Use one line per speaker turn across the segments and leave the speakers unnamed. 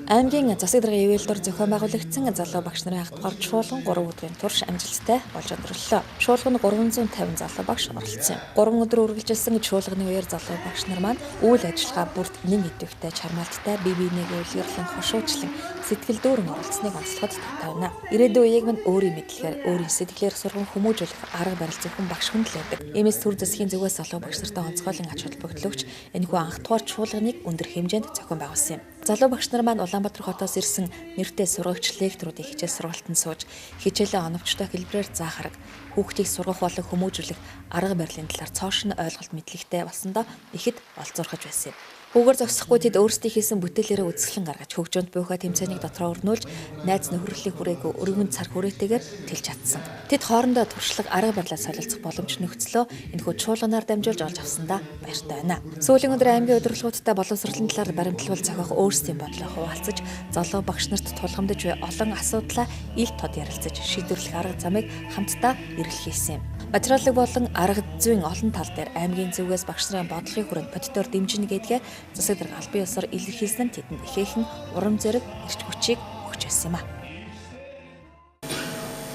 Аймгийн засаг даргын ивэлдор зохион байгуулагдсан залуу багш нарын хагдгаар чуулган 3 өдрийн турш амжилттай болж өндөрлөө. Чуулганд 350 залуу багш оролцсон юм. 3 өдөр үргэлжилсэн чуулганы үеэр залуу багш нар маань үйл ажиллагаа бүрд нэн идэвхтэй чармаалттай бие биенээ үлгэрлэн хошуучлан сэтгэл дүүрэн оролцсныг онцлоход татавна. Ирээдүйн үеийг мань өөрийн мэдлэгээр өөрийн сэтгэлээр сурган хүмүүжүүлэх арга барил зөвхөн багш хүнд л байдаг. Иймээс төр засгийн зүгээс залуу багш нартай онцгойлон ач холбогдол өгч энэхүү анх дугаар чуулганыг өндөр хэмжээнд зохион байгуулсан юм. Залуу багш нар маань Улаанбаатар хотоос ирсэн нэртэй сургагч лекторуудын хичээл сургалтанд сууж хичээлээ оновчтой хэлбэрээр заах арга, хүүхдийг сургах болон хүмүүжүүлэх арга барилын талаар цоошин ойлголт мэдлэгтэй болсондоо ихэд олзуурхаж байсан юм. Хүүгээр зогсохгүй тэд өөрсдийн хийсэн бүтээлээрээ үзэсгэлэн гаргаж хөгжөөнд буйхаа тэмцээнийг дотроо өрнүүлж найз нөхөрлөлийн хүрээгүй өргөн цар хүрээтэйгээр тэлж чадсан. Тэд хоорондоо туршлага арга барилаа солилцох боломж нөхцлөө энэхүү чуулганаар дамжуулж олж авсандаа баяртай байна. Сүүлийн өдөр аймгийн удирдлагуудтай боловсролын талаар баримтлал зохиох өөрсдийн бодлоо хуваалцаж, залуу багш нарт тулгамдж буй олон асуудлаа ил тод ярилцаж шийдвэрлэх арга замыг хамтдаа эргэлхийлсэн юм. Материалыг болон арга зүйн олон тал дээр аймгийн зүгээс багш нарын бодлогын хүрээнд бодитоор дэмжинэ гэдгээ засаг дарга албан ёсоор илэрхийлсэн тэдэнд ихээхэн урам зориг эрч хүчийг өгч байсан юм а.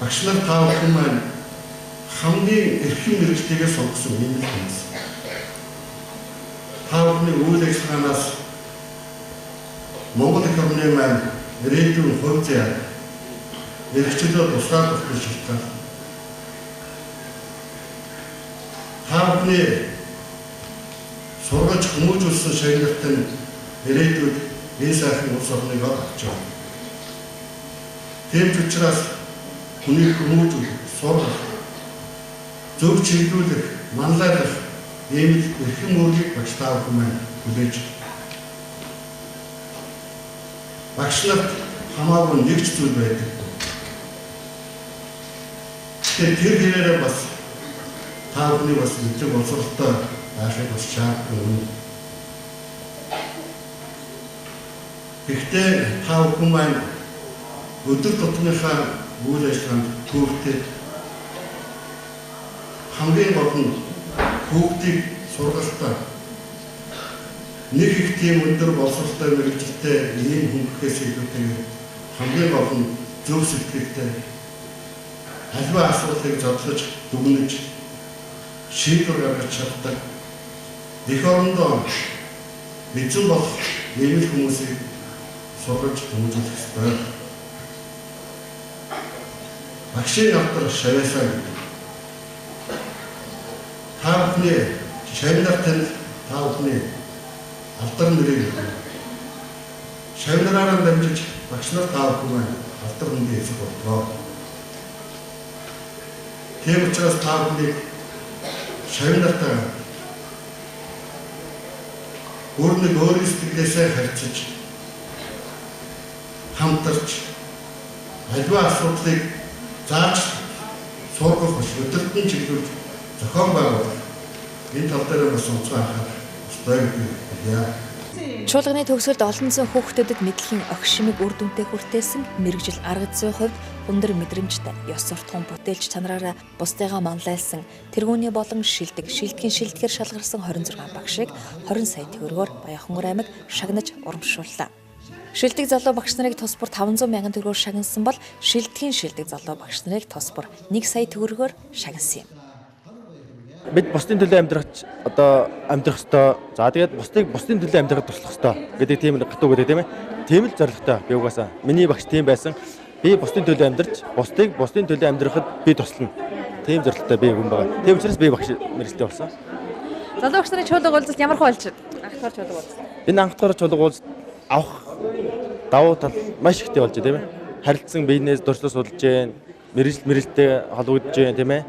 Багш нар та бүхэн маань хамгийн эрхэм мэргэжтэйгээ сонгосон юм байна. Та бүхний үйл ажиллагаанаас Монгол их орны маань ирээдүйн хувь заяа эрхчлөө туслаад өгөх шалтгаан. Та бүхний сургаж хүмүүжүүлсэн шагналтын ирээдүйд энэ сайхан улс орныг авч явна. Тийм ч учраас хүний хүмүүжүүлэх, сургах, зөв чиглүүлэх, манлайлах ийм эрхэм үүргийг багш та бүхэн маань хүлээж. Багш нарт хамаагүй нэг ч зүйл байдаг. Тэр хэрээрээ бас та бүхний бас мэдлэг боловсролтой байхыг бас шаардлагатай. Гэхдээ та бүхэн маань өдөр тутмынхаа үйл ажиллагаанд төвөгтэй хамгийн гол нь хүүхдийг сургалтаа нэг их тийм өндөр боловсролтой мэргэжилтэй ийм хөнгөхөөс илүүтэйгээр хамгийн гол нь зөв сэтгэлтэй альва асуудлыг зодлож дүгнэж шийдвэр гаргаж чаддаг эх орондоо мэдэн болох нэмэлт хүмүүсийг сургаж хүмүүжүүлэх ёстой. Багшийн автор шавьяасаа гэдэг. Та бүхний шавьнаар тань та бүхний алдар нэрийг өгнө. Шавьнараараа дамжиж багш нар та бүхэн маань алдар нэрийг эзэх болтгоо. Тийм учраас та бүхнийг шавьнартаа өөрийн сэтгэлээсээ харьцаж хамтарч аливаа асуудлыг зааж сургах биш өдөртөн чиглүүлж зохион байгуулах энэ тал дээр бас онцгой анхаарах ёстой гэдэг яа.
Чуулганы төгсгөлд олон зуун хүүхдэдэд мэдлэгийн огшимыг үр дүнтэй хүртээсэн мэргэжил арга зүйн хувьд өндөр мэдрэмжтэй, ёс суртахуун бүтээлч чанараараа бусдыгаа манлайлсан, тэргүүний болон шилдэгийн шилдэгээр шалгарсан 26 багшийг 20 сая төгрөгөөр Баянхангар аймаг шагнаж урамшууллаа. Шилдэг залуу багш нарыг тус бүр 500 мянган төгрөгөөр шагнасан бол шилдэг залуу багш нарыг тус бүр 1 сая төгрөгөөр шагнасан юм.
Бид бусдын төлөө амьдрах ёстой. За тэгээд бусдын төлөө амьдрахад туслах ёстой гэдэг тийм гатуу гэдэг тийм ээ. Тийм л зорилготой би угаасаа. Миний багш тийм байсан. Би бусдын төлөө амьдарч, бусдын төлөө амьдрахад би туслана. Тийм зорилготой би хүн байгаа. Тийм учраас би багш мэргэжтэй болсон.
Залуу багш нарын чуулга уулзалт ямар хөө болж байна? Анх дугаар чуулга уулзалт.
Энэ анх дугаар чуулга уулзалт авах давуу тал маш ихтэй болж байна тийм ээ. Харилцсан биенээс дурслаж судалж जैन, мэргэжлтэй холбогдож जैन тийм ээ.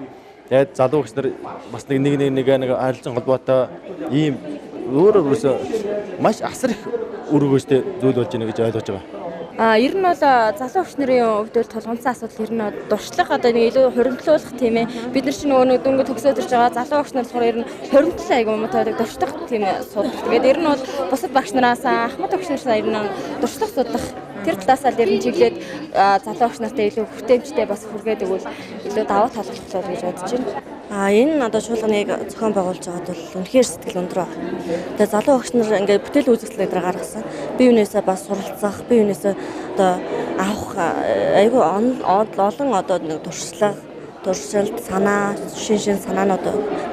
Тэгээд залуу багш нар бас нэг харилцан холбоотой ийм өөрөөсөө маш асар их өргөөжтэй зүйл болж байна гэж ойлгож байгаа.
Ер нь бол залуу багш нарын хувьд тулгамдсан асуудал ер нь дуршлага нэг илүү хуримтлуулах тийм ээ. Бид нар чинь нөгөө дөнгө төгсөөд ирж байгаа залуу багш нар болохоор ер нь хуримтлал айгүй муутай дуршлах тийм судалт. Тэгээд ер нь бол бусад багш нараас Ахмад багш нараас ер нь дуршлах судлах Тэр талаас нь ер нь чиглээд залуу багш нартай илүү хүртээмжтэй бас хүргээд өгвөл илүү даваа талах болов гэж бодож байна. Энэ одоо чуулганыг зохион байгуулж байгаад бол үнэхээр сэтгэл өндөр байна. Тэгээ залуу багш нар ингээд бүтээл үзэгдэл дээр гаргасан. Бие биенээсээ бас суралцах, бие биенээсээ одоо авах айгүй олон одоо нэг туршилт санаа, шин санаанууд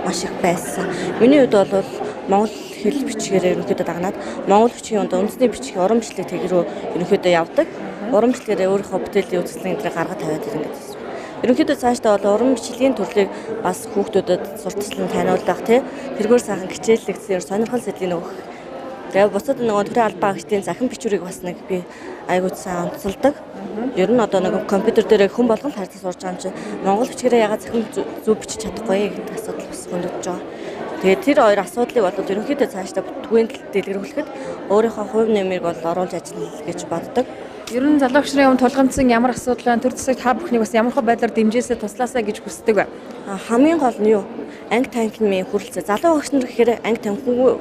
маш их байсан. Миний хувьд бол Монгол хэл бичгээр ерөнхийдөө дагнаад Монгол бичгийн үндэсний бичгийн уран бичлэг тэгрүү ерөнхийдөө явдаг. Уран бичлэгээр өөрийнхөө бүтээлийн үзэсгэлэн энэ гаргаж тавиад ирнэ гэдэг. Ерөнхийдөө цаашдаа бол уран бичлэгийн төрлийг бас хүүхдүүдэд сурталчлан таниулах тэргээр сайхан хичээллэгдсээр сонирхол сэдвийг өгөх. Тэгээ бусад нөгөө төрийн албаа агчдын захин бичвэрийг бас нэг би айгуу сайн онцолдог. Ер нь одоо нэг компьютер дээр хүн болгон харьцаж сурж байгаа юм чинь монгол бичгээрээ ягаад захин зөв бичиж чадахгүй гэдэг асуудал бас хөндөгдөж байгаа. Тэгээд тэр хоёр асуудлыг бол ерөнхийдөө цаашдаа түгээн дэлгэрүүлэхэд өөрийнхөө хувь нэмрийг бол оруулж ажиллах гэж боддог.
Ер нь залуу багш нарын тулгамдсан ямар асуудал байна? Тэр засаг та бүхнийг бас ямар байдлаар дэмжээсээ туслаасаа гэж хүсдэг вэ?
Хамгийн гол нь юу? Анги танхимын хүрэлцээ. Залуу багш нар гэхээр анги танхимгүй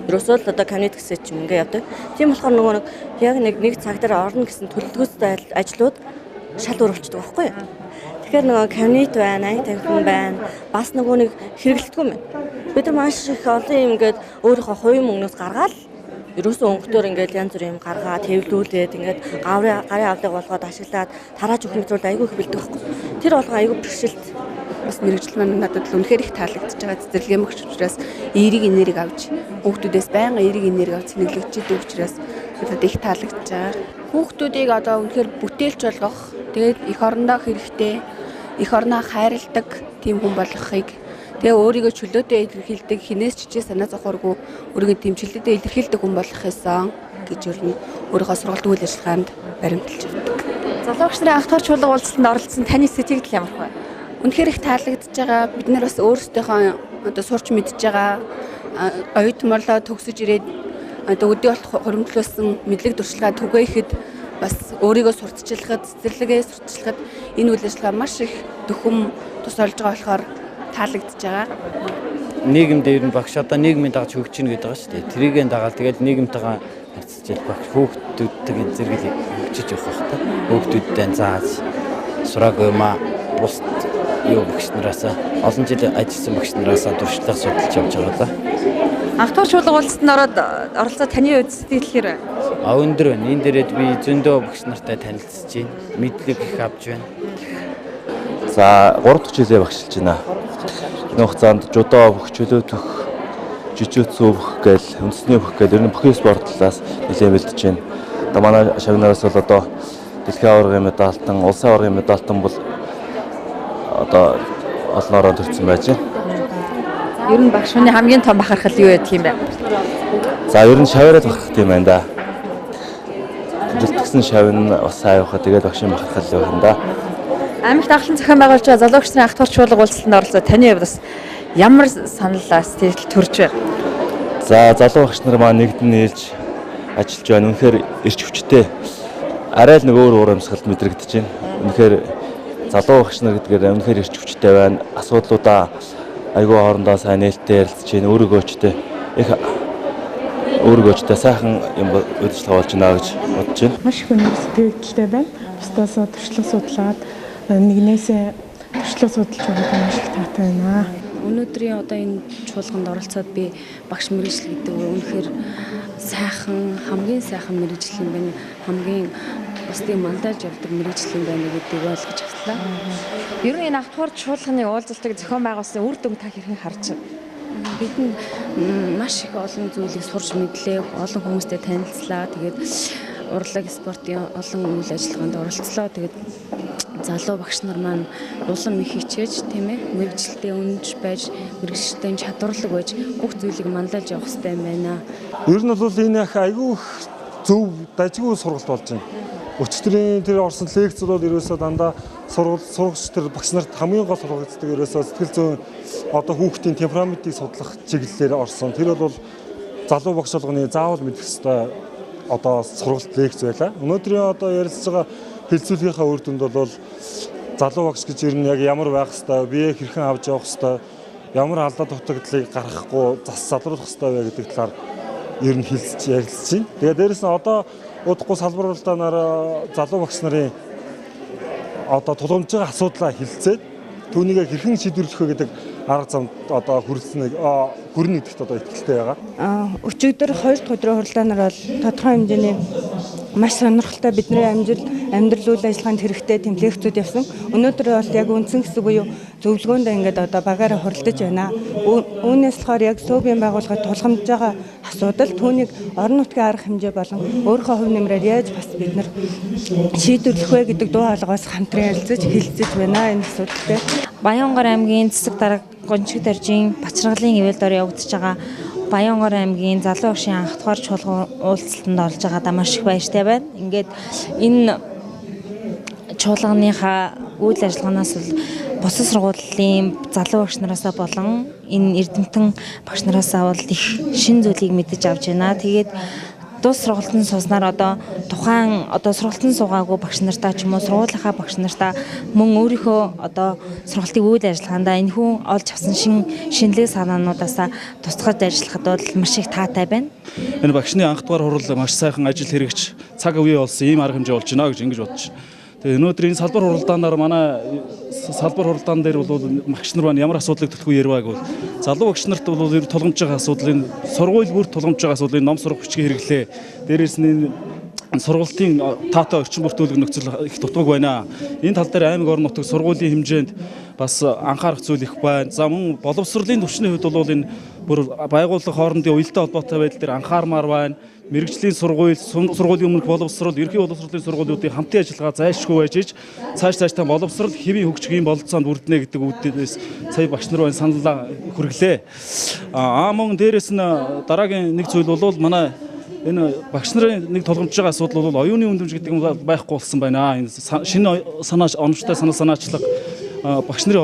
ерөөсөө л одоо коммунит гэсэж ч юм ингээ явдаг. Тийм болохоор нөгөө яг нэг цаг дээр орно гэсэн төлөвлөгөөтэй ажлууд шал өрөвчдөг байхгүй юу? Тэгэхээр нөгөө коммунит байна, анги танхим байна. Бас нөгөө нэг хэрэглэгдэхгүй юм. Бид нар маш их олон юм ингээд өөрийнхөө хувийн мөнгнөөс гаргаад ерөөсөө өнгөтөр ингээд янз бүрийн юм гаргаад хэвлүүлээд ингээд гарын авлыг болгоод ашиглаад тарааж өгөх мэтрүүл айгүй их бэлдэх байхгүй. Тэр болгоо айгүй бэрхшээлт.
Бас мэрэгжил маань надад л үнэхээр их таалагдчихж байгаа. Цэцэрлэгийн багш учраас эерэг энерги авч хүүхдүүдээс байнга эерэг энерги авч цэнэглэгчээд учраас надад их таалагдж байгаа. Хүүхдүүдийг одоо үнэхээр бүтээлч болгох, тэгээд эх орондоо хэрэгтэй, эх орноо хайрладаг тийм хүн болгохыг тэгээ өөрийгөө чөлөөтэй илэрхийлдэг, хинээс ч жижиг санаа зовхоргүй өөрийгөө дэмжлэгтэй илэрхийлдэг хүн болох байсан гэж өөрийнхөө сургалтын үйл ажиллагаанд баримталж өгдөг.
Залуу багш нарын анх дахь чуулга уулзалтанд оролцсон таны сэтгэл ямар вэ?
Үнэхээр их таалагдж байгаа. Бид нар бас өөрсдийнхөө одоо сурч мэдж байгаа оюутмарлаа төгсөж ирээд одоо өдөө болох хуримтлуулсан мэдлэг туршлагаа түгээхэд бас өөрийгөө сурталчлахад, цэцэрлэгээ сурталчлахад энэ үйл ажиллагаа маш их төхөм тус олж байгаа болохоор таалагдж байгаа.
Нийгэмд ер нь багш одоо нийгмийн дагаж хөгжиж гэдэг байгаа шүү дээ. Тэрийгээ дагаад тэгэл нийгэмтэйгээ харьцаж багш хүүхдүүдтэй зэрэглэл хөгжиж явах хэрэгтэй. Хүүхдүүдтэй зааж сураагүй маа бус юу багш нараасаа олон жил ажилласан багш нараасаа туршлага судалж явж байгаа да.
Анх дахь чуулга уулзалтанд оролцоод таны үед сэтгэл хэрэг?
Өндөр байна. Энэ дээрээ би зөндөө багш нартай танилцж байна. Мэдлэг их авч байна.
За 3 дахь жилээ багшилж байна. Энэ хугацаанд жудоо бүх чөлөөтөх, жижигцүү бүх гээл үндэсний бүх гээл ер нь бүхий спорт талаас нэлээд бэлдэж байна. Одоо манай шагнараас бол одоо дэлхийн аваргын медальтан, улсын аваргын медальтан бол одоо олноороо төрсэн байж байна.
Ер нь багш хүний хамгийн том бахархал юу байдаг юм бэ?
За ер нь шаваараад бахархах юм байна да. Жилтгсэн шавн бас аюуха тэгээд багшийн бахархал байна да.
Амьд ахлан зохион байгуулж байгаа залуу багш нарын анх дахь чуулга уулзалтанд оролцоод таны хувьд бас ямар саналаас сэтгэл төрж байна?
За залуу багш нар маань нэгдэн нээлж ажиллаж байна. Үнэхээр эрч хүчтэй. Арай л нэг өөр амьсгалд мэдрэгдэж байна. Үнэхээр залуу багш нар гэдгээр үнэхээр эрч хүчтэй байна. Асуудлуудаа айгүй хоорондоо сайн нээлттэй ярилцж байна. Өөрийгөөчтэй сайхан юм үйлчлэг болж байна гэж бодож байна.
Маш их өнөр сэтгэлдээ байна. Бусдаасаа туршлага судлаад нэгнээсээ туршлага судалж байгаа маш их таатай байна.
Өнөөдрийн одоо энэ чуулганд оролцоод би багш мэргэжил гэдэг үнэхээр хамгийн сайхан мэргэжил юм байна. Хамгийн бусдыг мандаж явдаг мэргэжил юм байна гэдгийг ойлгож автлаа.
Ер нь энэ анх дахь чуулганы уулзалтыг зохион байгуулсан үр дүн та хэрхэн харж байна?
Бид маш их олон зүйлийг сурч мэдлээ, олон хүмүүстэй танилцлаа. Тэгээд урлаг спортын олон үйл ажиллагаанд оролцлоо. Тэгээд залуу багш нар маань улам их хичээж тийм ээ мэрэгчлээ өнж байж мэрэгчлээ чадварлаг байж бүх зүйлийг мандаж явах хэрэгтэй юм байна.
Ер нь бол энэ их айгүй зөв дажгүй сургалт болж байна. Өчтөрийн тэр орсон лекцүүд бол ерөөсөө дандаа сургагч тэр багш нарт хамгийн гол сургагддаг ерөөсөө сэтгэл зүйн одоо хүүхдийн темпераментийг судлах чиглэлээр орсон. Тэр бол залуу багш болгоны заавал мэдэх ёстой одоо сургалт лекц байлаа. Өнөөдрийн одоо ярилцж байгаа хэлцүүлгийнхаа үр дүнд бол залуу багш гэж ер нь яг ямар байх ёстой, бие хэрхэн авч явах ёстой, ямар алдаа дутагдлыг гаргахгүй зас залруулах ёстой вэ гэдэг талаар ер нь хэлцэж ярилцж байна. Тэгээд дээрэс нь одоо удахгүй салбар уралдаанаар залуу багш нарын одоо тулгамж байгаа асуудлаа хэлцээд түүнийг хэрхэн шийдвэрлэх вэ гэдэг арга замд одоо хүрнэ гэдэгт одоо итгэлтэй байгаа.
Өчигдөр 2 дахь өдрийн хуралдаанаар бол тодорхой хэмжээний маш сонирхолтой бидний амьдрал үйл ажиллагаанд хэрэгтэй тэмлэгцүүд явсан. Өнөөдөр бол яг үндсэн хэсэг буюу зөвлөгөөнд ингээд одоо багаараа хуралдаж байна. Үүнээс болохоор яг СУБ-ийн байгууллагад тулгамж байгаа асуудал түүнийг орон нутгийн арга хэмжээ болон өөрийнхөө хувь нэмрээр яаж бас бид нар шийдвэрлэх вэ гэдэг дуу хоолойгоос хамтран ярилцаж хэлцэж байна энэ асуудалтай.
Баянгор аймгийн Цэцэг дарга Гончиг даржийн бачиргалын ивэл дор явагдаж байгаа Баянгор аймгийн залуу багшийн анх дугаар чуулган уулзалтанд орж байгаадаа маш их баяртай байна. Ингээд энэ чуулганыхаа үйл ажиллагаанаас бол бусад сургуулийн залуу багш нараасаа болон энэ эрдэмтэн багш нараасаа бол их шин зүйлийг мэдэж авч байна. Тэгээд дус сургалтанд сууснаар одоо тухайн одоо сургалтанд суугаагүй багш нартаа ч юм уу сургуулийнхаа багш нартаа мөн өөрийнхөө одоо сургалтын үйл ажиллагаанда энэ хүн олж авсан шинэлэг санаануудаасаа тусгаж ажиллахад бол маш их таатай байна.
Энэ багшны анх дугаар хурал маш сайхан ажил хэрэгж цаг үе болсон ийм арга хэмжээ болж байна гэж ингэж бодож байна. Тэгээ өнөөдөр энэ салбар хуралдаанаар манай салбар хуралдаан дээр бол багш нар маань ямар асуудлыг төлөхөө ярваг бол залуу багш нарт бол ер тулгамж байгаа асуудлын сургууль бүр тулгамж байгаа асуудлын ном сурах хүчгээ хэрэглээ. Дээрээс нь сургалтын таатай орчин бүртгүүлэг нөхцөл их дутмаг байна. Энэ тал дээр аймаг орон нутаг сургуулийн хэмжээнд бас анхаарах зүйл их байна. За мөн боловсролын түвшний хувьд бол энэ бүр байгууллага хоорондын уялдаа холбоотой байдал дээр анхаармаар байна. Мэргэжлийн сургуулийн өмнөх боловсрол, ерхий боловсролын сургуулиудын хамтын ажиллагаа зайлшгүй байж иж цааш боловсрол хэвийн хөгжихийн бололцоонд бүрднэ гэдэг үүднээс сая багш нар байна саналаа хүргэлээ. Мөн дээрэс нь дараагийн нэг зүйл бол манай энэ багш нарын нэг тулгамж байгаа асуудал бол оюуны үнэмж гэдэг юм байхгүй болсон байна. Энэ шинэ оновчтой санаачлага багш нарын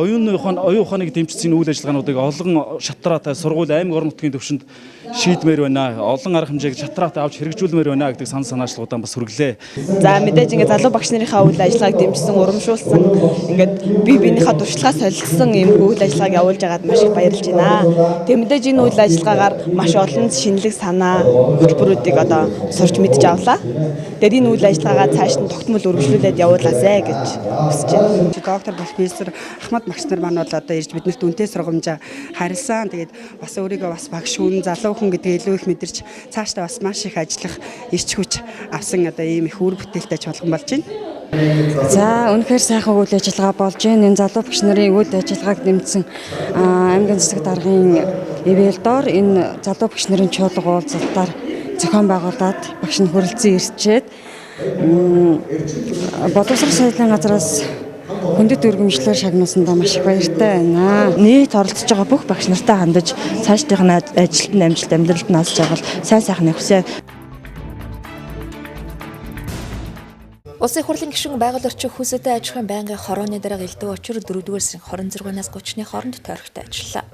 оюун ухааныг дэмжсэн үйл ажиллагаануудыг олон шатраатай сургууль аймаг орон нутгийн түвшинд шийдмээр байна. Олон арга хэмжээг шатраатай авч хэрэгжүүлмээр байна гэдэг санаачлалуудаа бас хүргэлээ.
За мэдээж ингээд залуу багш нарынхаа үйл ажиллагааг дэмжсэн, урамшуулсан, ингээд бие биенийхээ туршлагаа солилцсон ийм үйл ажиллагааг явуулж байгаад маш их баярлж байна. Тэг мэдээж энэ үйл ажиллагаагаар маш олон шинэлэг санаа хөтөлбөрүүдийг одоо сурч мэдж авлаа. Тэгээд энэ үйл ажиллагаагаа цааш нь тогтмол үргэлжлүүлээд явуулаасай гэж хүсэж байна.
Доктор профессор Ахмад багш нар маань бол одоо ирж биднэрт үнэтэй сургамжаа харилсан. Тэгээд бас өөрийгөө бас багш хүн залуу хүн гэдэг илүү их мэдэрч цаашдаа бас маш их ажиллах эрч хүч авсан одоо ийм их үр бүтээлтэй чуулган болж байна.
За үнэхээр сайхан үйл ажиллагаа болж байна. Энэ залуу багш нарын үйл ажиллагааг дэмжсэн аймгийн Цэцэг даргын Эвэлдор энэ залуу багш нарын чуулга уулзалтаар зохион байгуулад багш нь хүрэлцэн ирчээд боловсрол соёлын газраас хүндэт өргөмжлөөр шагнуулсандаа маш их баяртай байна. Нийт оролцож байгаа бүх багш нартай хандаж цаашдынх нь ажилтнанд амжилт амьдралд наасч байгаа сайн сайхны хүсье.
Улсын хурлын гишүүн байгуул орчин хүнсэтэй аж ахуйн байнгын хорооны дарга элдв очир 4-р сарын 26-наас 30-ны хооронд тойрогтой ажиллалаа.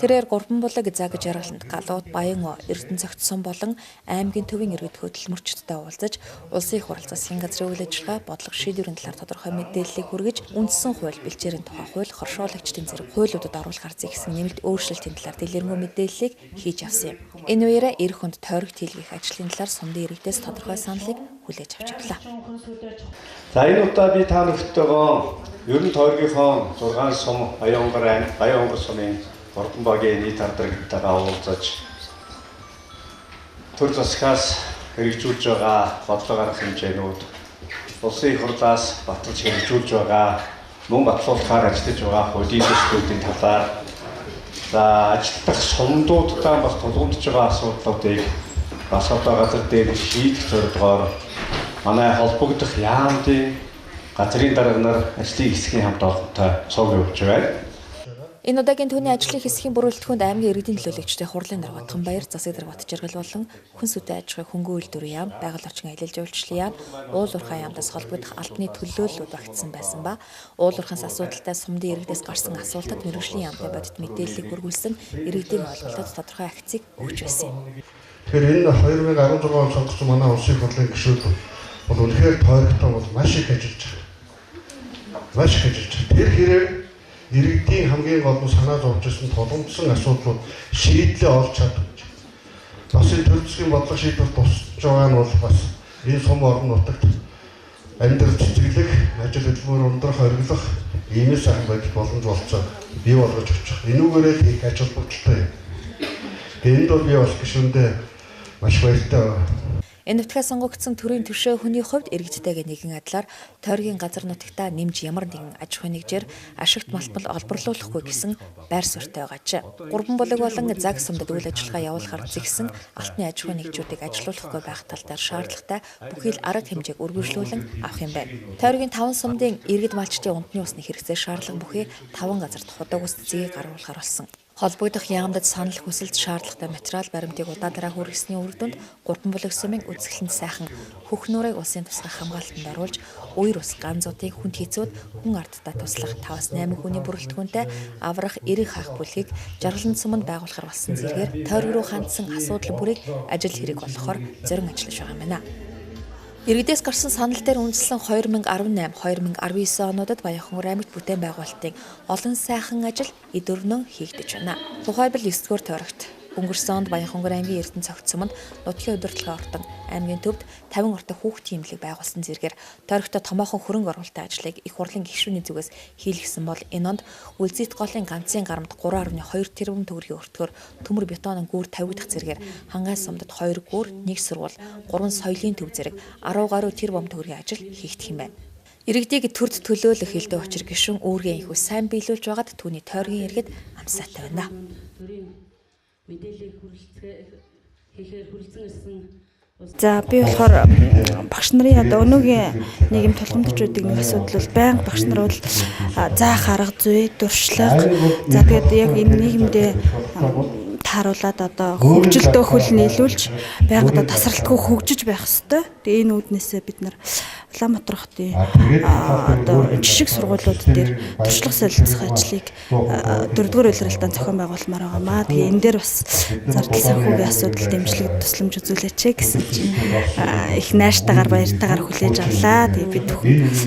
Тэрээр 3 булаг загж яргаланд галууд Баян Эрдэнэ цогцсон болон аймгийн төвийн иргэд хөтөлмөрчдтэй уулзаж улсын их хурл засгийн газрын үйл ажиллагаа бодлого шийдвэрийн талаар тодорхой мэдээллийг хүргэж үндсэн хууль бэлчээрийн тухай хууль хоршуулагчдын зэрэг хуулиудад оруулах арзыг гэсэн нэмэлт өөрчлөлтийн талаар дэлгэрэнгүй мэдээллийг хийж авсан юм. Энэ үеэрээ эр хүнд тойрогт хийлгэх ажлын талаар сумдын иргэдээс тодорхой саналыг хүлээж авч авлаа.
За энэ удаа би та бүхэндээ ерөн тойргийнхоо 6 сум Баянгор сумын Ордон багийн нийт хамтлагтайгаа уулзаж төр засгаас хэрэгжүүлж байгаа бодлого арга хэмжээнүүд улсын их хурлаас баталж хэрэгжүүлж байгаа мөн батлуулахаар ажиллаж байгаа хуулийн төслүүдийн талаар за ажиллах сумдуудтай бас тулгамдж байгаа асуудлуудыг бас одоо газар дээр шийдэх зорилгоор манай холбогдох яамдын газрын дарга нар ажлын хэсгийн хамт олонтой цуг явуулж байна.
Энэ удаагийн түүний ажлын хэсгийн бүрэлдэхүүнд аймгийн иргэдийн төлөөлөгчдийн хурлын дарга Батганбаяр, засаг дарга Батжиргал болон хүнсүтэй аж ахуйн хөнгөн үйлдвэрийн яам, байгаль орчин аялал жуулчлалын яам, уул уурхай яамдаас холбогдох албаны төлөөллүүд багтсан байсан ба уул уурхайс асуудалтай сумдын иргэдээс гарсан асуултад мэргэжлийн яамтай бодит мэдээллийг хүргүүлсэн иргэдийн ойлголтод тодорхой акцийг өгч байсан юм.
Тэгэхээр энэ 2016 он сонгогдсон манай улсын их хурлын гишүүд бол үнэхээр тойрогтой бол маш их ажиллаж байгаа. Маш их ажиллаж байгаа. Тэр хэрэг иргэдийн хамгийн гол нь санаа зовж ирсэн тулгамдсан асуудлууд шийдлээ олж чаддаг. Бас энэ төр засгийн бодлого шийдвэр тусч байгаа нь бол бас энэ сум орон нутагт амьдрал цэцэглэх, ажил хөдөлмөр ундрах, хориглох ийм сайхан байдал боломж болцоо бий болгож очих. Энүүгээрээ л их ач холбогдолтой. Энд бол би бас гишүүндээ маш баяртай байна.
Энэ нутгаас сонгогдсон төрийн түвшээ хүний хувьд иргэдтэйгээ нэгэн адилаар тойргийн газар нутагтаа нэмж ямар нэгэн аж ахуй нэгжээр ашигт малбал олборлуулахгүй гэсэн байр суурьтай байгааж. Гурван булаг болон заг сумдад үйл ажиллагаа явуулахар зэгсэн алтны аж ахуй нэгжүүдийг ажилуулахгүй байх тал дээр шаардлагатай бүхий л арга хэмжээг үргэлжлүүлэн авах юм байна. Тойргийн 5 сумдын иргэд малчдын унтны усны хэрэгцээ шаардлага бүхий 5 газарт худаг ус зэгийг гаргуулахар болсон. Холбогдох яамдад санал хүсэлт шаардлагатай материал баримтыг удаа дараа хүргэсний үр дүнд гурван булаг сумын үзэсгэлэнт сайхан хөх нуурыг улсын тусгай хамгаалтанд оруулж үер ус ганзуудыг хүнд хийцүүд хүн ардтай туслах 5-8 хүний бүрэлдэхүүнтэй аврах эрэг хаах бүлгийг жаргалан суманд байгуулахар болсон зэргээр тойрог руу хандсан асуудал бүрийг ажил хэрэг болгохоор зорин ажиллаж байгаа юм байна. Иргэдээс гарсан санал дээр үндэслэн 2018-2019 онуудад Баянхангар аймагт бүтээн байгуулалтын олон сайхан ажил эдөрнөө хийгдэж байна. Тухайлбал 9-р тойрогт өнгөрсөн онд Баянхангар аймгийн Эрдэнэ цогц суманд нутгийн удирдлага ортон аймгийн төвд 50 ортой хүүхдийн имлэг байгуулсан зэргээр тойрогтой томоохон хөрөнгө оруулалтын ажлыг их хурлын гишүүний зүгээс хийлгэсэн бол энэ онд Үлзийт голын ганцын гарамд 3.2 тэрбум төгрөгийн өртгөөр төмөр бетонын гүүр тавигдах зэргээр Хангай сумдад 2 гүүр, 1 сургууль, 3 соёлын төв зэрэг 10 гаруй тэрбум төгрөгийн ажил хийгдэх юм байна. Иргэдийг төрд төлөөлөх хэлдэг учир гишүүн үүргийн их сайн биелүүлж байгаад түүний тойргийн иргэд амсаатай байна.
За би болохоор багш нарын одоо өнөөгийн нийгэм тулгамдж байдаг нэг асуудал бол байнга багш нар бол заах арга зүй, дуршлага за тэгээд яг энэ нийгэмдээ тааруулаад одоо хөгжилтөө хөл нийлүүлж байнга одоо тасралтгүй хөгжиж байх ёстой. Тэгээ энэ үүднээсээ бид нар Улаанбаатар хотын одоо жишг сургуулиуд дээр туршлага солилцох ажлыг 4-р улиралдаанд зохион байгуулмаар байгаамаа. Тэгээ энэ дээр бас зардал санхүүгийн асуудал дэмжлэг тусламж үзүүлээч гэсэн чинь их найртайгаар баяртайгаар хүлээж авлаа. Тэгээ бид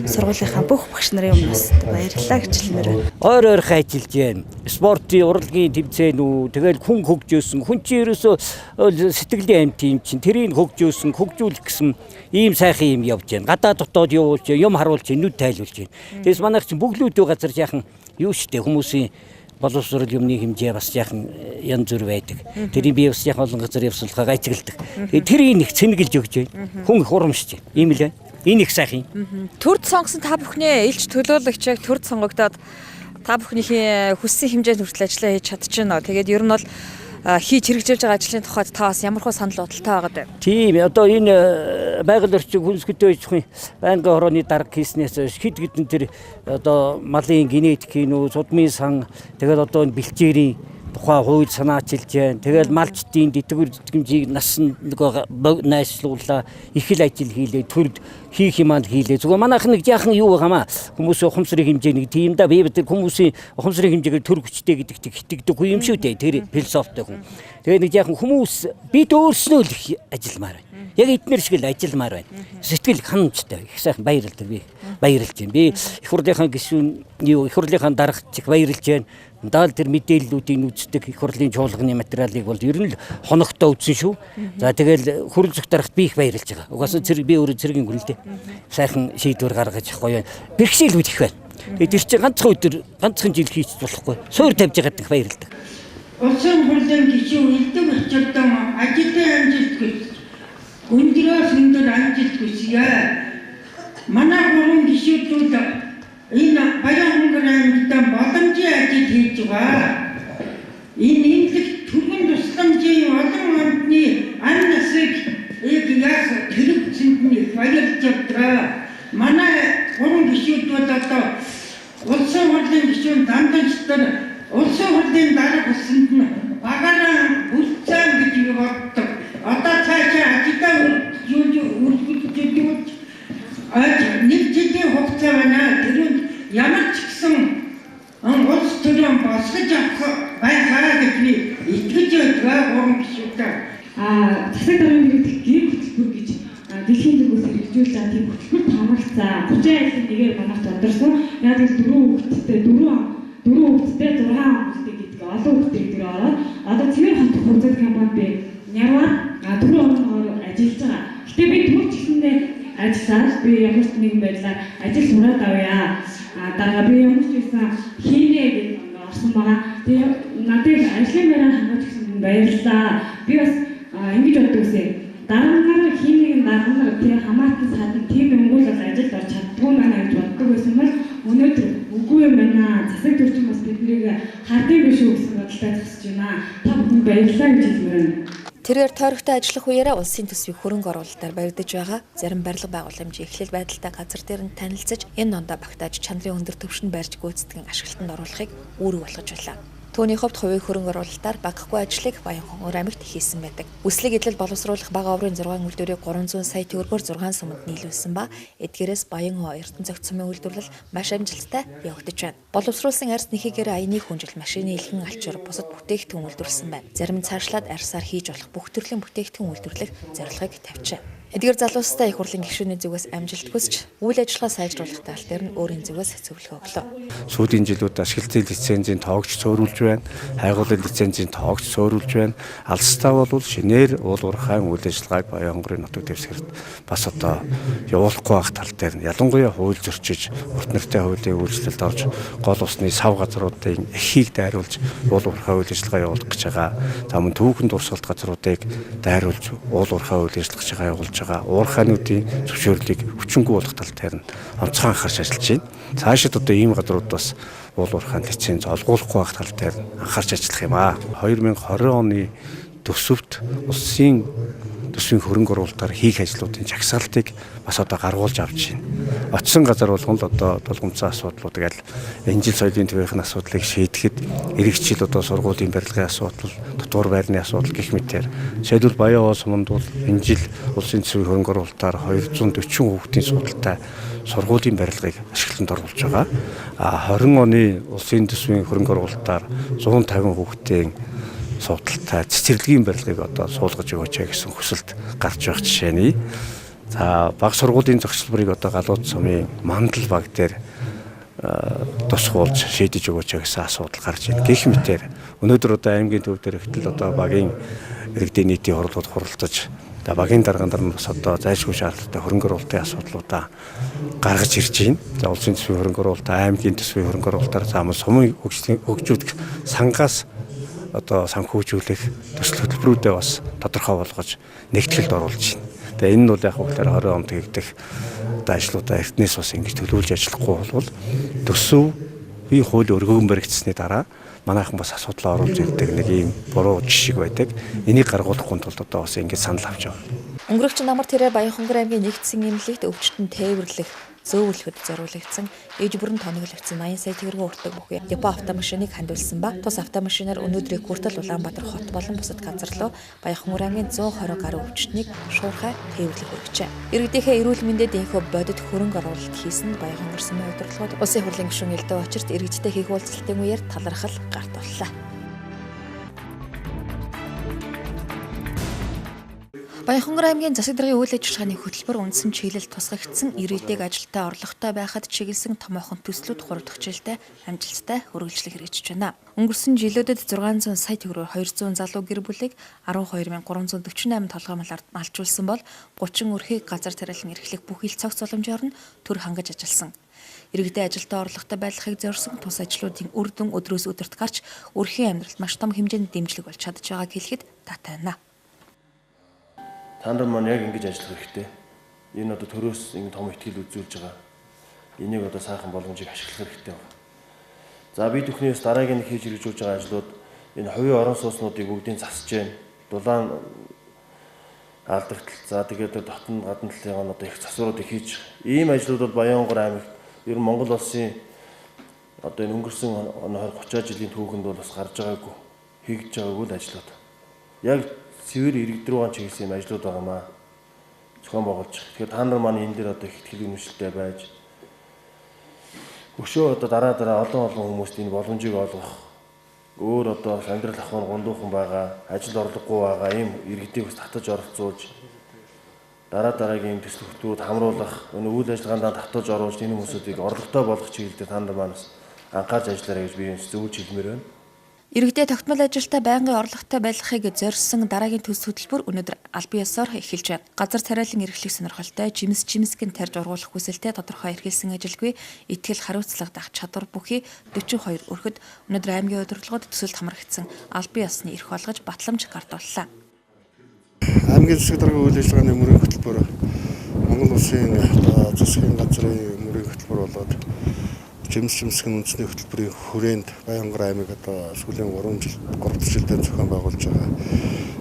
сургуулийнхаа бүх багш нарын өмнөөс баярлалаа гэж хэлмээр байна.
Ойр ажиллаж байна. Спортын урлагийн тэмцээнүү тэгэл хүн хөгжөөсөн. Хүн чинь ерөөсөө сэтгэлийн амт юм чинь тэрийг хөгжөөсөн, хөгжүүлэх гэсэн ийм сайхан юм явж байна. Гадаа дотоод явуулж, юм харуулж, нүд тайлуулж байна. Тэгээс манайх чинь бүглүүдөө газар яахан юу штэ хүмүүсийн боловсрол юмны хэмжээ бас яахан янз бүр байдаг. Тэрийг би бас яахан олон газар явуулахаа ажигладаг. Тэгээ тэрийг нэг цэнгэлж өгч байна. Хүн их урамшиж байна. Ийм л байна. Энэ их сайхан юм.
Төрд сонгосон та бүхний элч төлөөлөгчийг төрд сонгогдоод та бүхнийхээ хүссэн хэмжээнд хүртэл ажиллаа хийж чадчихна. Тэгээд ер нь бол хийж хэрэгжүүлж байгаа ажлын тухайд та бас ямархуу санал бодолтой байгаад байна. Тийм
одоо энэ байгаль орчин хүнсгэтэй ижихын байнгын хорооны дарга хийснээс хэд хэдэн тэр одоо малын генетикийн судмын сан тэгээд одоо энэ бэлчээрийн тухай хууль санаачилж байна. Тэгэл малчдын тэтгэвэр хэмжээг нас нөгөө найшлууллаа. Их л ажил хийлээ. Төрд хийх юманд хийлээ. Зүгээр манайх нэг яахан юу байгаамаа. Хүмүүсийн ухамсарын хэмжээ нэг тийм да. Би тэр хүмүүсийн ухамсарын хэмжээгээр төр хүчтэй гэдэгт итгэдэггүй юм шүү дээ. Тэр философитой хүн. Тэгээ нэг яахан хүмүүс бид өөрснөө л их ажилмаар байна. Яг эднэр шиг л ажилмаар байна. Сэтгэл ханамжтай. Их сайхан баярлалдаг би. Баярлж байна. Би их хурлынхаа гишүүн юу их хурлынхаа даргач баярлж байна. Даал тэр мэдээллүүдийн үздэг их хурлын чуулганы материалыг бол ер нь л хоногтой үзсэн шүү. За тэгэл хөрөл зүгт дарахт би их баярлж байгаа. Угаасаа зэрэг би өөрөө зэргийн хүлдэ. Сайхан шийдвэр гаргаж гоё. Бэрхшээлүүд их байна. Тэгээ тэр чинь ганцхан өдөр ганцхан жил хийж болохгүй. Суур тавьж байгаад их баярлдаг.
Улсын хурлын гишүүн элдв очирдон ажилтны амжилт гэж өндрөө сүндөр амжилт хүсье. Манай гурван гишүүдүүд энэ Баянхангар аймагт боломжийн ажил хийж байгаа. Энэ имлэг түргэн тусламжийн олон амтны ан насыг яг тэрэгцэнд нь баярлж явдаг. Манай гурван гишүүдүүд одоо улсын хурлын гишүүн Данданчтар улсын хурлын дарга хүсэнд нь багаараа үлцэн гэж боддог. Одоо цаашаа ажилдаа үргэлжлүүлж нэг жилийн хугацаа байна. Тэрүүнд ямар ч гэсэн улс төрийн босгож авах байхаа гэж би итгэж байгаа гурван гишүүдтэй.
Засаг даргын нэгдэх гэр хөтөлбөр гэж дэлхийн зүгээс хэрэгжүүлж байгаа тийм хөтөлбөр хамгаалцаа 30 айлын нэгээр манайх тодорсон. Яг л 4 хүүхэдтэй 6 хүүхэдтэй гэдэг олон хүүхэдтэй гэдэг ороод одоо Цэвэр хот хувьцат компанид би Нярваар 4 оноор ажиллаж байгаа. Гэтэ би түрч гэсэндээ дуусаад би ямар ч нэгэн байдлаар ажил сураад авъя. Дараа би ямар ч байсан хийнэ гэж орсон байгаа. Тэгээ надад ажлын байраа хангаж өгсөн баярлалаа. Би бас ингэж боддог үсэ. Дараагаар хийнэг дараагаар тэгээ хамаатан садан тийм өнгөл бол ажилд орж чаддгүй байна гэж боддог байсан бол өнөөдөр үгүй юм байна. Засаг төрчин бас биднийг хардыг биш үү гэсэн бодолтой зогсож байна. Та бүхэнд баярлалаа гэж хэлмээр байна.
Тэрээр тойрогтой ажиллах үеэрээ улсын төсвийн хөрөнгө оруулалтаар баригдаж байгаа зарим барилга байгууламжийн эхлэл байдалтай газар дээр нь танилцаж энэ дондоо багтааж чанарын өндөр түвшинд барьж гүйцэтгэн ашиглалтанд оруулахыг үүрэг болгож байлаа. Түүний хувьд хувийн хөрөнгө оруулалтаар багагүй ажлыг Баянхонгор аймагт хийсэн байдаг. Үслэг идэл боловсруулах бага оврын 6 үйлдвэрийг 300 сая төгрөгөөр 6 суманд нийлүүлсэн ба эдгээрээс Баян Эрдэнэ цогц сумын үйлдвэрлэл маш амжилттай явагдаж байна. Боловсруулсан арьс нэхийгээр аяны хүнжил машины илхэн алчуур бусад бүтээгдэхүүн үйлдвэрлэсэн байна. Зарим нь цаашлаад арьсаар хийж болох бүх төрлийн бүтээгдэхүүн үйлдвэрлэх зорилгыг тавьжээ. Эдгээр залуустай их хурлын гишүүний зүгээс амжилт хүсч үйл ажиллагаа сайжруулах тал дээр нь өөрийн зүгээс зөвлөгөө өглөө.
Сүүлийн жилүүд ашиглалтын лицензийн тоогч цөөрүүлж байна. Хайгуулын лицензийн тоогч цөөрүүлж байна. Алстаа бол шинээр уул уурхайн үйл ажиллагааг Баянгорын нутаг дэвсгэрт бас одоо явуулахгүй байх тал дээр нь ялангуяа хууль зөрчиж, урт нэртэй хуулийн үйлчлэлд орж гол усны сав газруудын эхийг дайруулж уул уурхайн үйл ажиллагаа явуулах гэж байгаа. За мөн түүхэн дурсгалт газруудыг дайруулж уул уурхайн үйл ажиллагаа явуулж уурхайнуудын зөвшөөрлийг хүчингүй болох тал дээр нь онцгой анхаарч ажиллаж байна. Цаашид одоо ийм газрууд бас уул уурхайн лиценз олгуулахгүй байх тал дээр нь анхаарч ажиллах юм аа. 2020 оны төсөвт улсын төсвийн хөрөнгө оруулалтаар хийх ажлуудын жагсаалтыг бас одоо гаргуулж авч байна. Очсон газар болгон л одоо тулгымцсан асуудлуудыг аль энэ жил соёлын төвийн асуудлыг шийдэхэд эрэгчил одоо сургуулийн барилгын асуудал, дотор байрны асуудал гэх мэтээр шийдвэл Баян суманд бол энэ жил улсын төсвийн хөрөнгө оруулалтаар 240 хүүхдийн судалтай сургуулийн барилгыг ашиглалтанд оруулж байгаа. 20 оны улсын төсвийн хөрөнгө оруулалтаар 150 хүүхдийн судалтай цэцэрлэгийн барилгыг одоо суулгаж өгөөч гэсэн хүсэлт гарч байгаа жишээний. За баг сургуулийн зохицлбарыг одоо Галууд сумын Мандал баг дээр тусгуулж шийдэж өгөөч гэсэн асуудал гарч байна. Гэх мэтээр өнөөдөр одоо аймгийн төв дээр ихтэл одоо багийн иргэдийн нийтийн хурлууд хуралцаж багийн даргаандар нь бас одоо зайлшгүй шаардлагатай хөрөнгө оруулалтын асуудлуудаа гаргаж ирж байна. За улсын төсвийн хөрөнгө оруулалт, аймгийн төсвийн хөрөнгө оруулалтаар заамал сумын хөгжүүлэх сангаас одоо санхүүжүүлэх төсөл хөтөлбөрүүдээ бас тодорхой болгож нэгтгэлд оруулж байна. Тэгээ энэ нь бол яг хөглөр 20 онд хийгдэх одоо ажлуудаа эртнээс бас ингэж төлөвлөж ажиллахгүй болвол төсөв хууль өргөөн баригдсны дараа манайхан бас асуудал оруулж ирдэг нэг ийм буруу жишг байдаг. Энийг гаргуулахгүй тулд одоо бас ингэж санал авч байгаа.
Өнгөрөгч намар тэрээр Баянхонгор аймгийн нэгдсэн эмнэлэгт өвчтөн тээвэрлэх зөөвлөхөд зориулагдсан ээж бүрэн тоног тавьсан 80 сая төгрөгийн өртөг бүхий депо автомашиныг хандуулсан ба тус автомашинаар өнөөдрийг хүртэл Улаанбаатар хот болон бусад газар руу Баянхонгор аймгийн 120 гаруй өвчтнийг шуурхай тээвэрлэх хүргэжээ. Иргэдийнхээ эрүүл мэндэд инхүү бодит хөрөнгө оруулалт хийсэн Баянхонгор сумын удирдлагууд улсын хурлын гишүүн Элдэ Очирт иргэдтэй хийх уулзалтын үеэр талархал гарт боллоо. Баянхонгор аймгийн засаг даргын үйл ажиллагааны хөтөлбөр үндсэн чиглэл тусгагдсан ирээдүйг ажилдаа орлоготой байхад чиглэсэн томоохон төслүүд 3 дахь жилдээ амжилттай хүргэлжлэх хэрэгжиж байна. Өнгөрсөн жилүүдэд 600 сая төгрөгөөр 200 залуу гэр бүлийг 12348 толгоймолоор малжуулсан бол 30 өрхийг газар тариалан эрхлэх бүх ил цогц боломжоор нь төр хангаж ажилласан. Иргэдийн ажилдаа орлоготой байхыг зорьсон тус ажлуудын үр дүн өдрөөс өдөрт гарч өрхийн амьдралд маш том хэмжээнд дэмжлэг болж чадж байгааг хэлэхэд татай байна.
Та нар маань яг ингэж ажиллах хэрэгтэй. Энэ одоо төрөөс ингэ том ихтгэл үзүүлж байгаа. Энийг одоо сайхан боломжийг ашиглах хэрэгтэй байна. За бид бүхнээс дараагийн нэг хийж хэрэгжүүлж байгаа ажлууд энэ хувийн орон сууцнуудыг бүгдийг засаж байна. Дулаан алдагтал за тэгээд дотн гадна талын одоо их засваруудыг хийж ийм ажлууд бол Баянгор аймагт ер нь Монгол улсын одоо энэ өнгөрсөн 20-30 жилийн түүхэнд бол бас гарч байгаагүй хийж байгаагүй л ажлууд. Яг цэвэр иргэд рүү чиглэсэн юм ажлууд байгаамаа. Зохион байгуулж. Тэгэхээр та нар маань энэ дээр одоо их итгэл үнэмшилтэй байж өшөө одоо дараа олон хүмүүст энэ боломжийг олгох өөр одоо амьдрал ахуйн гондуухан байгаа, ажил орлогогүй байгаа ийм иргэдийг бас татаж оролцуулж дараагийн төсөл хөтөлбөрүүд хамруулах, энэ үйл ажиллагаанд татаж оруулж энэ хүмүүсүүдийг орлоготой болгох чиглэлээр та нар маань анхаарч ажиллаарай гэж би зөвлөж хэлмээр байна.
Иргэдээ тогтмол ажилдаа байнгын орлоготой байлгахыг зорьсон дараагийн төс хөтөлбөр өнөөдөр албан ёсоор эхэлж байна. Газар тариалан эрхлэх сонирхолтой жимсгэн тарьж ургуулах хүсэлтэд тодорхой эрхэлсэн ажилгүй итгэл хариуцлага дах чадвар бүхий 42 өрхөд өнөөдөр аймгийн удирдлагууд төсөлд хамрагдсан албан ёсны эрх олгож батламж гартууллаа.
Аймгийн засаг даргын үйл ажиллагааны мөрийн хөтөлбөр Монгол Улсын засгийн газрын мөрийн хөтөлбөр болоод жимсгэн үндэсний хөтөлбөрийн хүрээнд Баянгор аймаг сүүлийн 3 жилдээ зохион байгуулж байгаа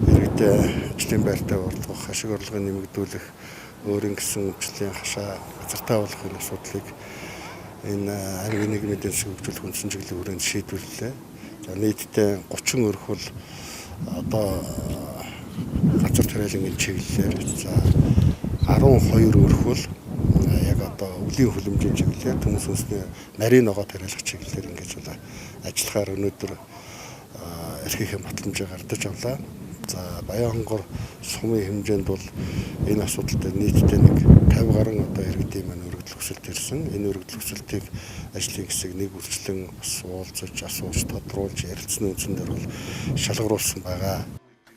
иргэдээ ажлын байртай урдах, ашиг орлогыг нэмэгдүүлэх, өөрийн гэсэн өвчлөлийн хашаа газартаа болох энэ асуудлыг энэ аймгийн нийгмийн эдийн засгийн хөгжүүлэх үндсэн чиглэлийн хүрээнд шийдвэрлэлээ. За нийтдээ 30 өрх бол газар тариалангийн чиглэлээр за 12 өрх бол өвлийн хөлөмжийн чиглэлээр төмс үндэсний нарийн ногоо тариалах чиглэлээр ингэж ажиллахаар өнөөдөр эрхийнхэн батламжийг гардаж авлаа. За Баянгор сумын хэмжээнд бол энэ асуудалтай нийтдээ нэг 50 гаруй иргэдийн маань өргөдөл хүсэлт ирсэн. Энэ өргөдөл хүсэлтийг ажлын хэсэг нэг үргэлжлэн уулзаж, асууж, тодруулж ярилцсан үндсэн дээр бол шалгаруулсан байгаа.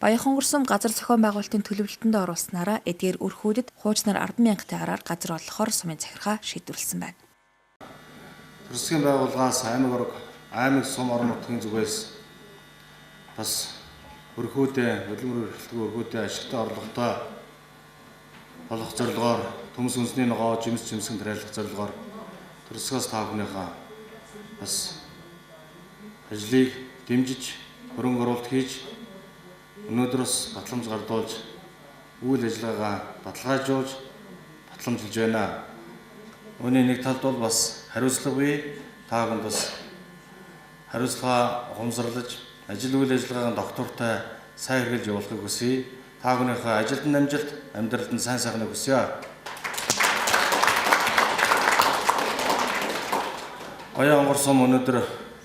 Баянхонгор сум газар зохион байгуулалтын төлөвлөлтөнд оруулснараа эдгээр өрхүүдэд хуучнаар 10,000 тагаараар газар олгохоор сумын захиргаа шийдвэрлсэн байна.
Төрөлсгийн байгууллагаас аймаг сум орон нутгийн зүгээс бас өрхүүдээ, хөдөлмөр эрхлэлгүй өрхүүдээ ашигтай орлоготой болох зорилгоор төмс үндэсний ногоо жимсгэн тариалах зорилгоор төрөлсгөөс та бүхнийхээ бас ажлыг дэмжиж хөрөнгө оруулалт хийж өнөөдрөөс батламж гардуулж үйл ажиллагаагаа баталгаажуулж батламжилж байна. Үүний нэг талд бол бас хариуцлагагүй та бүхэнд бас хариуцлага ухамсарлаж ажил үйл ажиллагааг доктортой сайн хэрэгжилж явуулахыг хүсье. Та бүхнийхээ ажилд амжилт, амьдралд нь сайн сайхныг хүсье. Баянгор сум өнөөдөр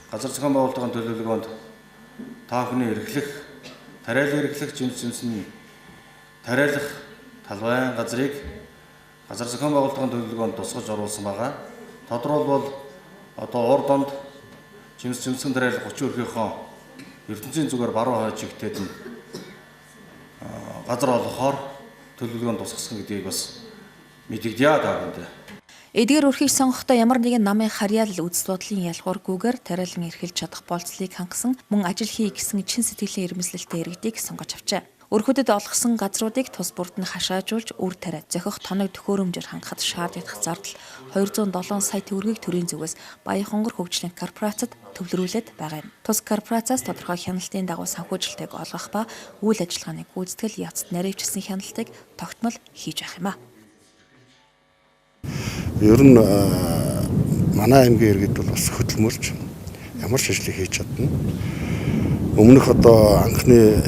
газар зохион байгуулалтын төлөвлөгөөнд та бүхний эрхлэх тариалан эрхлэх жимсний тариалах талбайн газрыг газар зохион байгуулалтын төлөвлөгөөнд тусгаж оруулсан байгаа. Тодорхойлбол урд донд жимсгэн тариалах 30 өрхийнхөө ертөнцийн зүгээр баруун хойд чигтээд газар олгохоор төлөвлөгөөнд тусгасан гэдгийг бас мэдэгдэе та бүхэнд.
Эдгээр өрхийг сонгохдоо ямар нэгэн намын харьяал үзэл бодлын ялгуургүйгээр тариалан эрхэлж чадах болцлыг хангасан мөн ажил хий гэсэн чин сэтгэлийн ирмэслэлтэй иргэдийг сонгож авчээ. Өрхүүдэд олгосон газруудыг тус бүрд нь хашаажуулж үр тариа зохих тоног төхөөрөмжөөр хангахад шаардлагатай зардал 207 сая төгрөгийг төрийн зүгээс Баянхонгор хөгжлийн корпорацид төвлөрүүлээд байгаа юм. Тус корпорацаас тодорхой хяналтын дагуу санхүүжилтийг олгох ба үйл ажиллагааны гүйцэтгэл яцд наривчилсан хяналтыг тогтмол хийж авах юм а.
Ер нь манай аймгийн иргэд бол бас хөдөлмөрч ямар ч ажлыг хийж чадна. Өмнөх анхны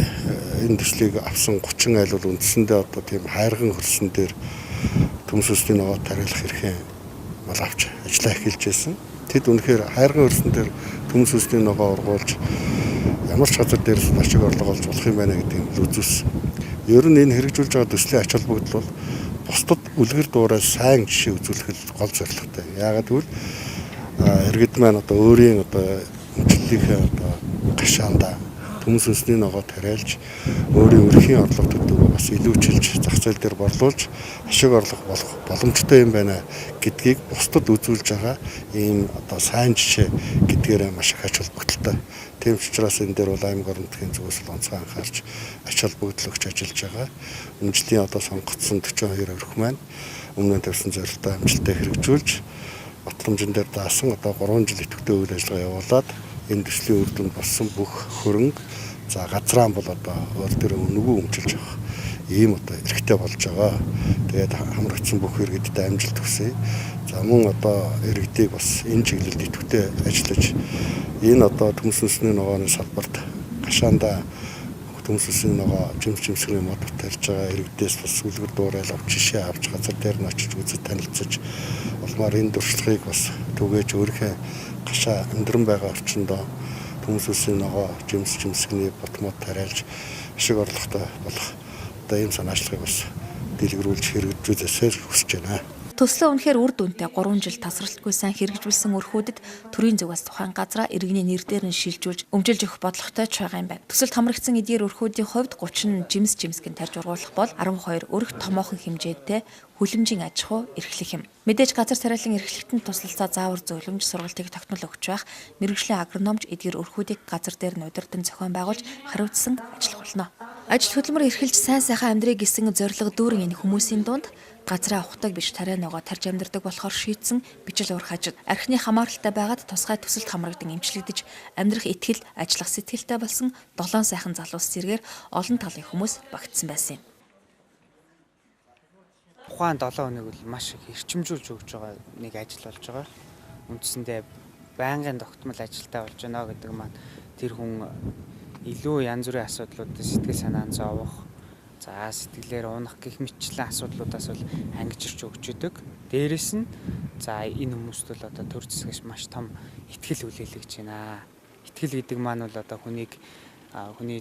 энэ төслийг авсан 30 айл бол үндсэндээ тийм хайрган хөрсөн дээр төмс үндэсний ногоо тариалах эрхээ бол авч ажиллаа эхэлж байсан. Тэд үнэхээр хайрган хөрсөн дээр төмс үндэсний ногоо ургуулж ямар ч газар дээрс ашиг орлого олж болох юм байна гэдэг нь үзүүлсэн. Ер нь энэ хэрэгжүүлж байгаа төслийн ач холбогдол бол бусдад үлгэр дуураас сайн жишээ үзүүлэх гол зорилготой. Яагаад гэвэл иргэд маань өөрийн өмчлөлийнхээ гашаанда төмс үндэсний ногоо тариалж өөрийн өрхийн орлого төдийгөө бас илүүчилж зах зээл дээр борлуулж ашиг орлого болох боломжтой юм байна гэдгийг бусдад үзүүлж байгаа ийм сайн жишээ гэдгээрээ маш их ач холбогдолтой. Тийм ч учраас энэ дээр бол аймаг орон нутгийн зүгээс онцгой анхаарч ач холбогдол өгч ажиллаж байгаа. Өмчлийн сонгогдсон 42 өрх маань өмнө нь тавьсан зорилтоо амжилттай хэрэгжүүлж батламжин дээр даасан 3 жил идэвхтэй үйл ажиллагаа явуулаад энэ төслийн үр дүнд болсон бүх хөрөнгө за газраан бол өөр дээр өнгөө өмчилж авах ийм эрхтэй болж байгаа. Тэгээд хамрагдсан бүх иргэдэд амжилт хүсье. За мөн иргэдийг бас энэ чиглэлд идэвхтэй ажиллаж энэ төмс үндэсний ногооны салбарт гашаанда төмс үндэсний ногоо жимсгэн мод тарьж байгаа иргэдээс бас үлгэр дуурайл авч жишээ авч газар дээр нь очиж үзэж танилцаж улмаар энэ туршлагыг бас түгээж өөрийнхөө гашаа амьдран байгаа орчинд төмс үндэсний ногоо жимсгний ботмод тариалж ашиг орлоготой болох ийм санаачлагыг бас дэлгэрүүлж хэрэгжүүлэхээ хүсэж байна.
Төслөө үнэхээр үр дүнтэй 3 жил тасралтгүй сайн хэрэгжүүлсэн өрхүүдэд төрийн зүгээс тухайн газраа иргэний нэр дээр нь шилжүүлж өмжилж өгөх бодлоготой ч байгаа юм байна. Төсөлд хамрагдсан эдгээр өрхүүдийн хувьд 30 жимсгэн тарж ургуулах бол 12 өрх томоохон хэмжээтэй хүлэмжийн аж ахуй эрхлэх юм. Мэдээж газар тариалан эрхлэхтэн туслалцаа заавар зөвлөмж сургалтыг тогтмол өгч байх мэргэжлийн агрономч эдгээр өрхүүдийг газар дээр нь удирдан зохион байгуулж хариуцсан ажиллах болно. Ажил хөдөлмөр эрхэлж сайн сайхан амьдрыг гисэн зорилго дүүрэн энэ хүмүүсийн дунд газраа ухдаг биш тариа ногоо тарж амьдардаг болохоор шийдсэн бичил урах ажил. Архины хамааралтай байгаад тусгай төсөлд хамрагдан эмчлэгдэж амьдрах итгэл, ажиллах сэтгэлтэй болсон 7 сайхан залуус зэргээр олон талын хүмүүс багтсан байсан юм.
Ухаан 7 хүнийг бол маш их эрчимжүүлж өгч байгаа нэг ажил болж байгаа. Үндсэндээ байнгын тогтмол ажилтаа болж байна гэдэг маань тэр хүн илүү янз бүрийн асуудлуудад сэтгэл санаанд зовох, за сэтгэлээр унах гэх мэтчлэн асуудлуудаас бол ангижирч өгч идэг. Дээрэс нь за энэ хүмүүст бол одоо төр зэсгэж маш том ихтгэл хүлээлгэж байна. Итгэл гэдэг маань бол одоо хүний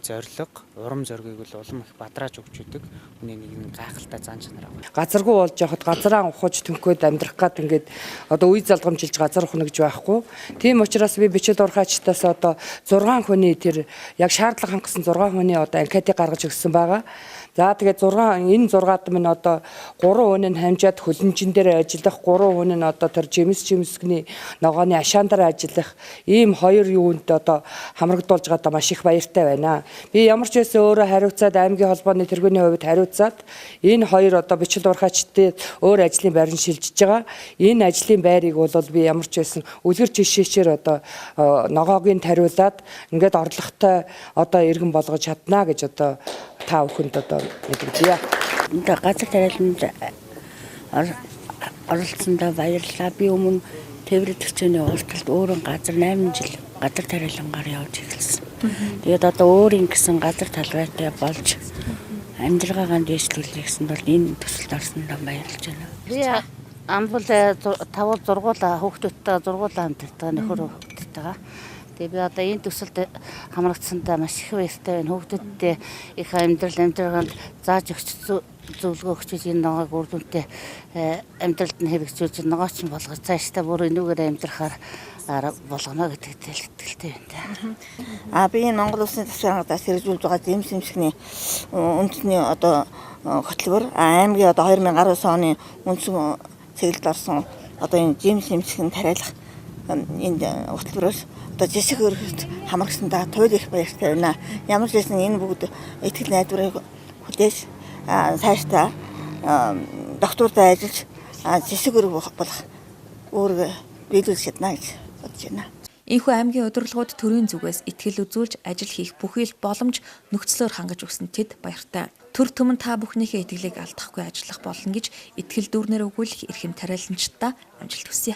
зориг, урам зориг бол улам их бадрааж өгч идэг. Хүний нэг гайхалтай зан чанар авах.
Газаргүй болж яхад газараа ухаж төнхөд амьдрах гад ингээд одоо үе залгамжилж газар ухна гэж байхгүй. Тийм учраас би бичил урхаачтаас одоо 6 хүний тэр яг шаардлага хангасан 6 хүний одоо анкетыг гаргаж өгсөн байгаа. За тэгээд энэ 6-ад минь одоо 3 хүн нь хамжаад хөлнжин дээр ажиллах, 3 хүн нь одоо тэр жимсгний ногооны ашаандар ажиллах ийм 2 юунд одоо хамрагдуулж байгаа маш их баяртай байна. Би ямар ч байсан өөрөө хариуцаад аймгийн холбооны тэргүүний хувьд хариуцаад энэ 2 одоо бичил урхаачтай өөр ажлын байранд шилжиж байгаа. Энэ ажлын байрыг бол би ямар ч байсан үлгэр жишээчээр одоо ногоогийн тариулаад ингээд орлоготой одоо иргэн болгож чаднаа гэж одоо та бүхэнд одоо мэдгийе.
Газар тариаланд оролцсондоо баярлалаа. Би өмнө Тээврийн төсөөний уулзалт өөрөө газар 8 жил газар тариалангаар явж эхэлсэн. Тэгээд одоо өөрийн гэсэн газар талбайтай болж амьдралгаагаа дэвшлүүлэх гэсэн бол энэ төсөлд орсондоо баярлж байна.
Би амбул 5 зургуулаа хүүхдүүдтэй зургуулаа хамтдаа нөхөр хүүхдтэйгээ. Тэгээ би одоо энэ төсөлд хамрагдсандаа маш их баяртай байна. Хүүхдүүдтэй их амьдралд зааж өгч зөвлөгөө өгч энэ ногоог үр дүнтэй амьдралд нь хэрэгжүүлж ногооч нь болгож цаашдаа бүр энүүгээр амьдрахаар болгоно гэдэгт итгэлтэй байна. Би энэ Монгол Улсын засгийн хангалтаас хэрэгжүүлж байгаа жимсгний үндэсний одоо хөтөлбөр аймгийн одоо 2019 оны үндсэн цэглэлд орсон одоо энэ жимсгэн тариалах энэ хөтөлбөрөөс одоо жишг өргөд хамрагсандаа туйл их баяртай байна. Ямар ч байсан энэ бүгд итгэл найдварыг хүлээж цаашдаа доктортой ажиллаж жишг өрг болох өөрийгөө биелүүлж чадна гэж бодож байна.
Энэхүү аймгийн удирдлагууд төрийн зүгээс итгэл үзүүлж ажил хийх бүхий л боломж нөхцлөөр хангаж өгсөн тэд баяртай. Төр төмөн та бүхнийхээ итгэлийг алдахгүй ажиллах болно гэж итгэл дүүрнээр өгүүлэх эрхэм тариаланчдаа амжилт хүсье.